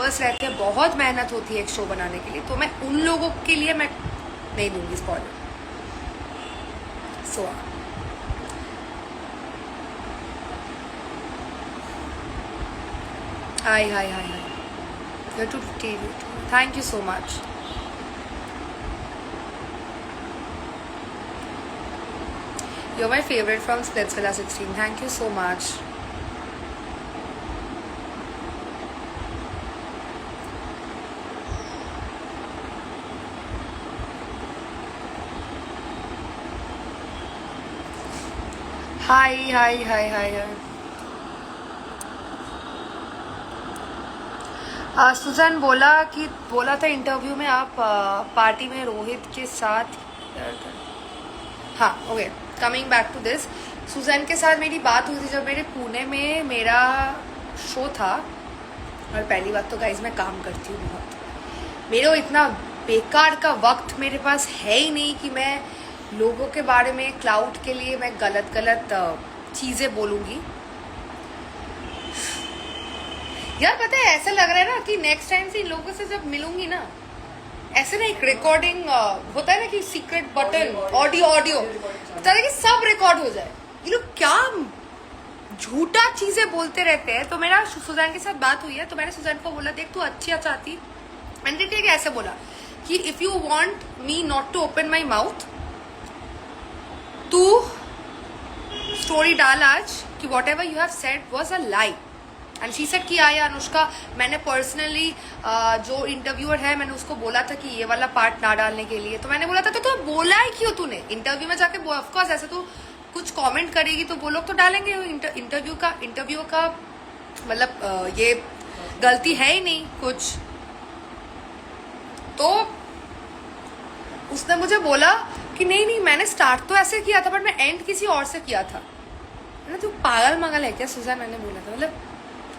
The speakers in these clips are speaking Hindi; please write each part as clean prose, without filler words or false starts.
मेंबर्स रहते हैं, बहुत मेहनत होती है एक शो बनाने के लिए, तो मैं उन लोगों के लिए मैं नहीं दूंगी spoiler. So hi hi hi hi, you too thank you so much. You're my favorite from Splitsvilla 16. Thank you so much. Hi, hi, hi, hi, hi. सुजन बोला था इंटरव्यू में आप पार्टी में रोहित के साथ। हाँ, okay, coming back to this, Suzanne के साथ मेरी बात हुई थी जब मेरे पुणे में मेरा शो था। और पहली बात तो गाइज मैं काम करती हूँ बहुत, मेरे को इतना बेकार का वक्त मेरे पास है ही नहीं कि मैं लोगों के बारे में क्लाउड के लिए मैं गलत चीज़ें बोलूँगी। यार पता है ऐसा लग रहा है ना कि नेक्स्ट टाइम से इन लोगों से जब मिलूंगी ना, ऐसे ना एक रिकॉर्डिंग होता है ना कि सीक्रेट बटन ऑडियो पता है कि सब रिकॉर्ड हो जाए। ये लोग क्या झूठा चीजें बोलते रहते हैं। तो मेरा सुजैन के साथ बात हुई है, तो मैंने सुजैन को बोला देख तू अच्छी चाहती, मैंने ठीक है ऐसे बोला कि if you want me not to open my mouth, तू स्टोरी डाल आज कि whatever you have said was a lie. And she said कि या अनुष्का, मैंने पर्सनली जो इंटरव्यूअर है मैंने उसको बोला था कि ये वाला पार्ट ना डालने के लिए। तो मैंने बोला था तो बोला है क्यों तूने इंटरव्यू में जाके? ऑफकोर्स ऐसे तो कुछ कमेंट करेगी तो वो लोग तो डालेंगे। इंटरव्यू का मतलब ये गलती है ही नहीं कुछ। तो उसने मुझे बोला कि नहीं मैंने स्टार्ट तो ऐसे किया था बट मैं एंड किसी और से किया था। तू पागल मगल है क्या सुजैन? मैंने बोला था। मतलब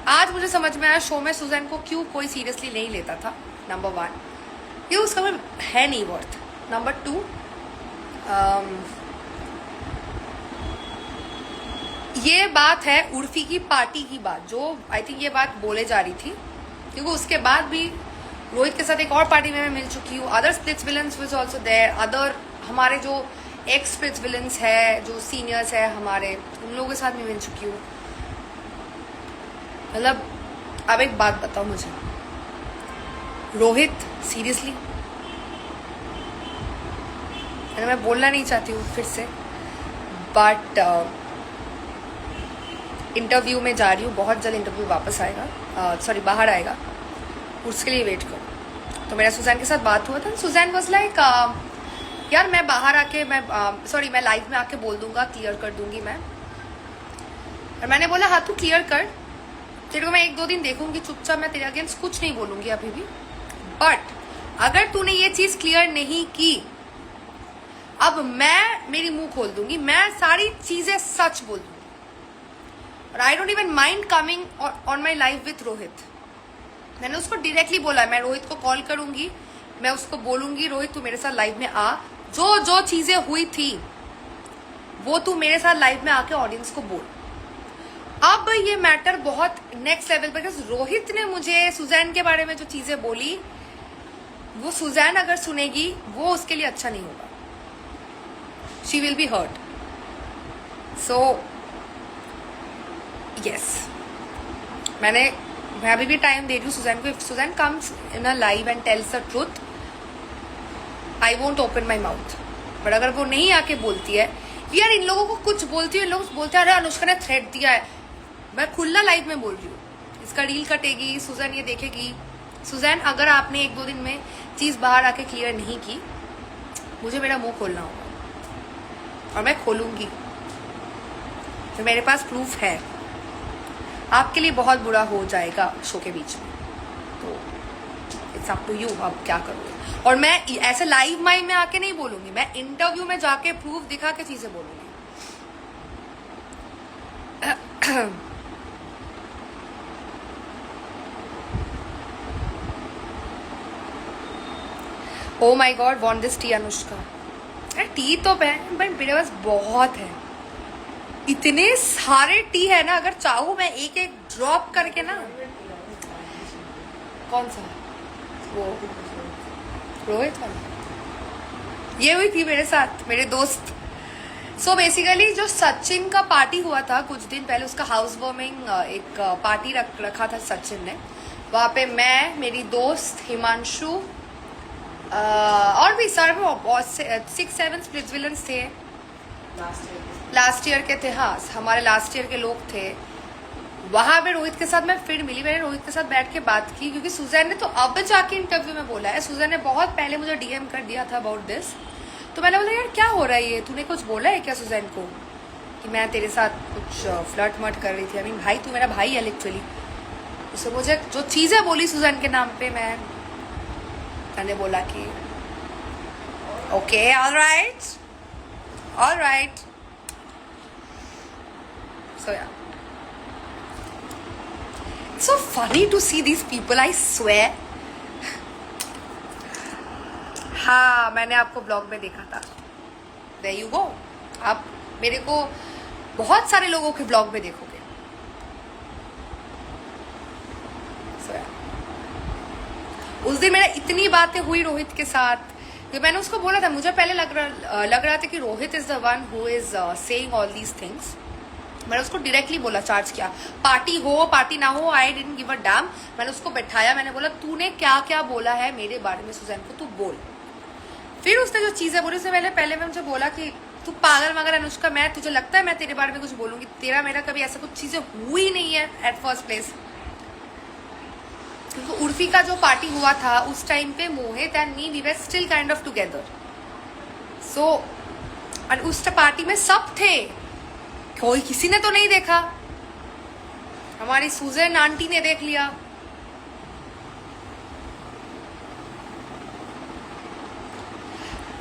आज मुझे समझ में आया शो में सुजैन को क्यों कोई सीरियसली नहीं लेता था। नंबर 1, ये उसका है नहीं वर्थ। नंबर 2, ये बात है उर्फी की पार्टी की बात, जो आई थिंक ये बात बोले जा रही थी, क्योंकि उसके बाद भी रोहित के साथ एक और पार्टी में मैं मिल चुकी हूँ। Other Splitsvillans was also there, other हमारे जो एक्स स्प्लिट्स विलन्स है, जो सीनियर्स है हमारे, उन लोगों के साथ मैं मिल चुकी हूँ। मतलब अब एक बात बताओ मुझे, रोहित सीरियसली, मैं बोलना नहीं चाहती हूँ फिर से, बट इंटरव्यू में जा रही हूँ, बहुत जल्द इंटरव्यू वापस आएगा, सॉरी बाहर आएगा, उसके लिए वेट करो। तो मेरा सुजैन के साथ बात हुआ था। सुजैन वाज लाइक यार मैं बाहर आके मैं लाइव में आके बोल दूंगा, क्लियर कर दूंगी मैं। और मैंने बोला हाँ तू क्लियर कर, तेरे को मैं 1-2 दिन देखूंगी चुपचाप, मैं तेरे अगेंस्ट कुछ नहीं बोलूंगी अभी भी। बट अगर तूने ये चीज क्लियर नहीं की, अब मैं मेरी मुंह खोल दूंगी, मैं सारी चीजें सच बोल दूंगी। और I don't even mind coming on my life with Rohit. मैंने उसको डायरेक्टली बोला, मैं रोहित को कॉल करूंगी, मैं उसको बोलूंगी रोहित तू मेरे साथ लाइव में आ, जो चीजें हुई थी वो तू मेरे साथ लाइव में आके ऑडियंस को बोल। अब ये मैटर बहुत नेक्स्ट लेवल पर, बिकॉज रोहित ने मुझे सुजैन के बारे में जो चीजें बोली, वो सुजैन अगर सुनेगी वो उसके लिए अच्छा नहीं होगा, she will be hurt. So yes, मैं अभी भी टाइम दे रही हूँ सुजैन को। If Suzanne comes in a live and tells the truth, I won't open my mouth. But अगर वो नहीं आके बोलती है यार इन लोगों को कुछ बोलती है, लोग बोलते हैं अरे अनुष्का ने थ्रेट दिया है, मैं खुला लाइव में बोल रही हूँ, इसका रील कटेगी, सुजैन ये देखेगी। सुजैन अगर आपने 1-2 दिन में चीज बाहर आके क्लियर नहीं की, मुझे मेरा मुंह खोलना होगा और मैं खोलूंगी, तो मेरे पास प्रूफ है। आपके लिए बहुत बुरा हो जाएगा शो के बीच में, तो इट्स अप टू यू, अब क्या करोगे। और मैं ऐसे लाइव माइंड में आके नहीं बोलूंगी, मैं इंटरव्यू में जाके प्रूफ दिखा के चीजें बोलूंगी। Oh my God, want this tea Anushka. अरे टी तो बहन बट मेरे पास बहुत है, इतने सारे टी है ना, अगर चाहूँ मैं एक ड्रॉप करके ना, कौन सा? वो रोहित वाला? ये हुई थी मेरे साथ, मेरे दोस्त। सो बेसिकली जो सचिन का पार्टी हुआ था कुछ दिन पहले, उसका हाउस वार्मिंग एक पार्टी रखा था सचिन ने। वहाँ पे मैं, मेरी दोस्त हिमांशु और भी सर 6-7 स्प्लिट्सविलन्स थे। लास्ट ईयर के थे, हाँ हमारे लास्ट ईयर के लोग थे। वहां पे रोहित के साथ मैं फिर मिली, मैंने रोहित के साथ बैठ के बात की, क्योंकि सुजैन ने तो अब जाके इंटरव्यू में बोला है। सुजैन ने बहुत पहले मुझे डीएम कर दिया था अबाउट दिस, तो मैंने बोला यार क्या हो रहा है ये, तूने कुछ बोला है क्या सुजैन को कि मैं तेरे साथ कुछ फ्लर्ट मट कर रही थी? आई मीन भाई तू मेरा भाई है लिटरली। उससे मुझे जो चीज़ें बोली सुजैन के नाम पे, मैंने बोला कि ओके ऑलराइट ऑलराइट। सो या It's so funny to see these people, I swear. हाँ मैंने आपको ब्लॉग में देखा था। There you go. आप मेरे को बहुत सारे लोगों के ब्लॉग में देखोगे। So, yeah. उस दिन मेरा इतनी बातें हुई रोहित के साथ कि मैंने उसको बोला था, मुझे पहले लग रहा था कि Rohit is the one who is saying all these things. मैंने उसको डायरेक्टली बोला, चार्ज किया, पार्टी हो पार्टी ना हो, I didn't give a dam. मैंने उसको बैठाया, मैंने बोला तूने क्या क्या बोला है मेरे बारे में सुजैन को, तू बोल। फिर उसने जो चीजें बोली, उसने पहले मैं मुझे बोला कि तू पागल मगर अनुष्का, मैं तुझे लगता है मैं तेरे बारे में कुछ बोलूंगी? तेरा मेरा कभी ऐसा कुछ चीजें हुई नहीं है एट फर्स्ट प्लेस। क्योंकि उर्फी का जो पार्टी हुआ था उस टाइम पे Mohit and me we were still kind of together. So उस पार्टी में सब थे, कोई किसी ने तो नहीं देखा, हमारी सुजैन आंटी ने देख लिया।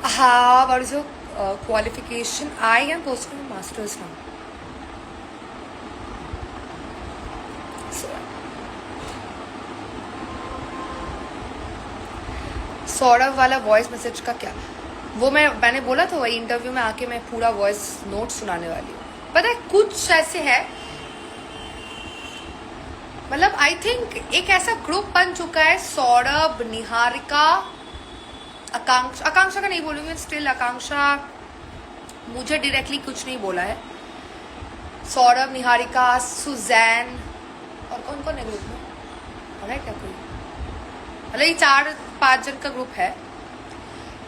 हाँ, what is your qualification? I am pursuing masters now. So, Saurabh वाला वॉइस मैसेज का क्या? वो मैंने बोला था वही इंटरव्यू में आके मैं पूरा वॉइस नोट सुनाने वाली हूँ। पता है कुछ ऐसे है, मतलब आई थिंक एक ऐसा ग्रुप बन चुका है, सौरभ, निहारिका, आकांक्षा का नहीं बोलूंगी, स्टिल आकांक्षा मुझे डायरेक्टली कुछ नहीं बोला है। सौरभ, निहारिका, सुजैन और कौन कौन है ग्रुप में, पता है क्या कोई? मतलब ये 4-5 जन का ग्रुप है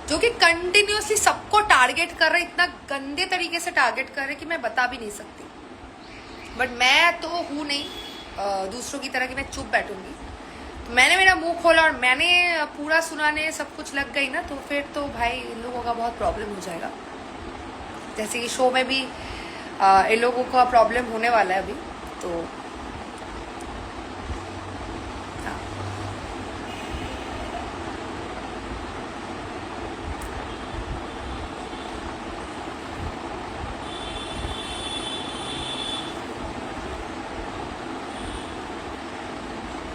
जो कि कंटिन्यूसली सबको टारगेट कर रहे, इतना गंदे तरीके से टारगेट कर रहे कि मैं बता भी नहीं सकती। बट मैं तो हूँ नहीं दूसरों की तरह कि मैं चुप बैठूंगी। तो मैंने मेरा मुंह खोला और मैंने पूरा सुनाने सब कुछ लग गई ना, तो फिर तो भाई इन लोगों का बहुत प्रॉब्लम हो जाएगा। जैसे कि शो में भी इन लोगों का प्रॉब्लम होने वाला है अभी, तो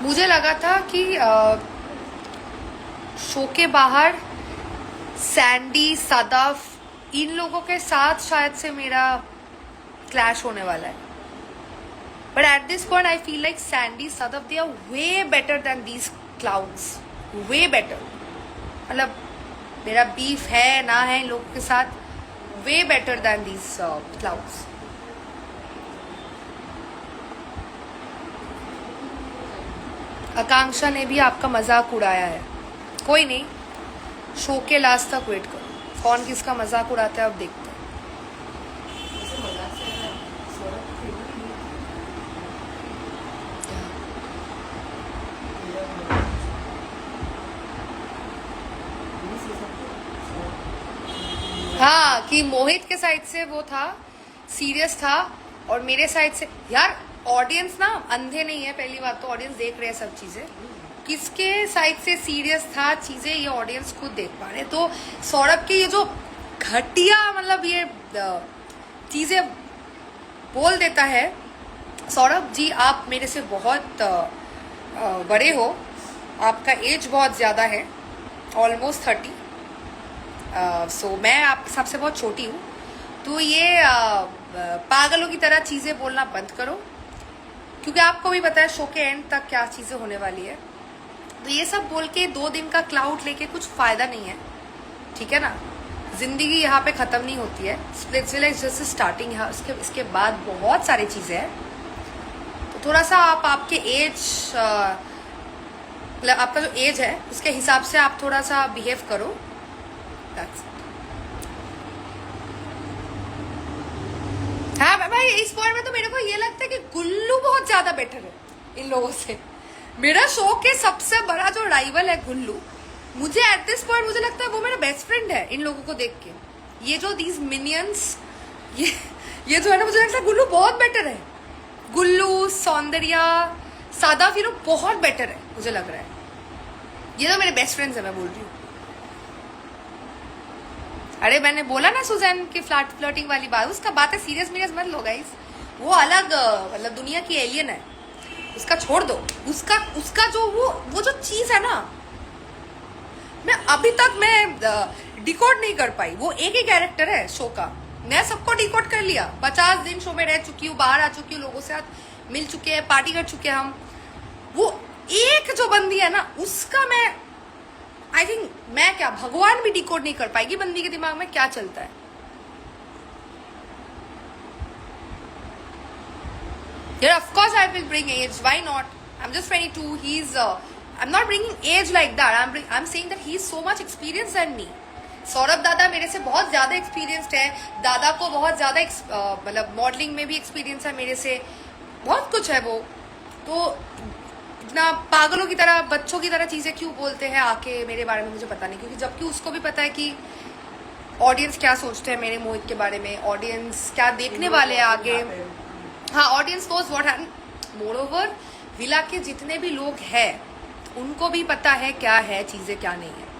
मुझे लगा था कि शो के बाहर सैंडी, सदफ, इन लोगों के साथ शायद से मेरा क्लैश होने वाला है। But at this point I feel like Sandy, Sadaf, they are way better than these clouds, way better. मतलब मेरा बीफ है ना है इन लोगों के साथ, way better than these clouds. Akanksha ने भी आपका मजाक उड़ाया है। कोई नहीं, शो के लास्ट तक वेट करो, कौन किसका मजाक उड़ाता है अब देखते हैं। हाँ कि मोहित के साइड से वो था, सीरियस था, और मेरे साइड से यार ऑडियंस ना अंधे नहीं है, पहली बात तो ऑडियंस देख रहे हैं सब चीजें। किसके साइड से सीरियस था चीजें ये ऑडियंस खुद देख पा रहे। तो सौरभ की ये जो घटिया मतलब ये चीजें बोल देता है, सौरभ जी आप मेरे से बहुत बड़े हो, आपका एज बहुत ज्यादा है, ऑलमोस्ट 30। सो मैं आप सबसे बहुत छोटी हूँ, तो ये पागलों की तरह चीजें बोलना बंद करो, क्योंकि आपको भी पता है शो के एंड तक क्या चीजें होने वाली है। तो ये सब बोल के 2 दिन का क्लाउड लेके कुछ फायदा नहीं है, ठीक है ना। जिंदगी यहाँ पे खत्म नहीं होती है, स्प्लिट्सविला इज जस्ट स्टार्टिंग है। इसके बाद बहुत सारी चीजें हैं। तो थोड़ा सा आप आपके एज, मतलब आपका जो एज है उसके हिसाब से आप थोड़ा सा बिहेव करो। That's it. हाँ भाई, इस पॉइंट में तो मेरे को ये लगता है कि गुल्लू बहुत ज्यादा बेटर है इन लोगों से। मेरा शो के सबसे बड़ा जो राइवल है गुल्लू, मुझे एट दिस पॉइंट मुझे लगता है वो मेरा बेस्ट फ्रेंड है इन लोगों को देख के। ये जो दीज मिनियंस, ये जो है ना, मुझे लगता है गुल्लू बहुत बेटर है। गुल्लू, सौंदर्या, सादा फिर बहुत बेटर है मुझे लग रहा है। ये तो मेरे बेस्ट फ्रेंड्स है, मैं बोल रही हूँ। अरे मैंने बोला ना सुजैन की फ्लर्टिंग वाली बात, उसका बात है, सीरियस मत लो गाइस। वो अलग मतलब दुनिया की एलियन है, उसका छोड़ दो। उसका जो वो जो चीज है ना, मैं अभी तक मैं डिकोड नहीं कर पाई। वो एक ही कैरेक्टर है शो का, मैं सबको डिकोड कर लिया। 50 दिन शो में रह चुकी हूँ, बाहर आ चुकी हूँ, लोगों से मिल चुके हैं, पार्टी कर चुके हैं हम। वो एक जो बंदी है ना, उसका मैं आई थिंक मैं क्या भगवान भी डिकोड नहीं कर पाएगी बंदी के दिमाग में क्या चलता है। Yeah, of course I will bring age. Why not? I'm just 22. I'm not bringing age like that. I'm saying that he's so much experienced than me. Saurabh दादा मेरे से बहुत ज्यादा एक्सपीरियंस्ड है। दादा को बहुत ज्यादा मतलब मॉडलिंग में भी एक्सपीरियंस है मेरे से, बहुत कुछ है वो। तो इतना पागलों की तरह, बच्चों की तरह चीजें क्यों बोलते हैं आके मेरे बारे में, मुझे पता नहीं। क्योंकि जबकि उसको भी पता है कि ऑडियंस क्या सोचते हैं मेरे मोहित के बारे में, ऑडियंस क्या देखने वाले हैं आगे। हाँ, audience knows what happen. Moreover villa के जितने भी लोग हैं उनको भी पता है क्या है चीजें, क्या नहीं है।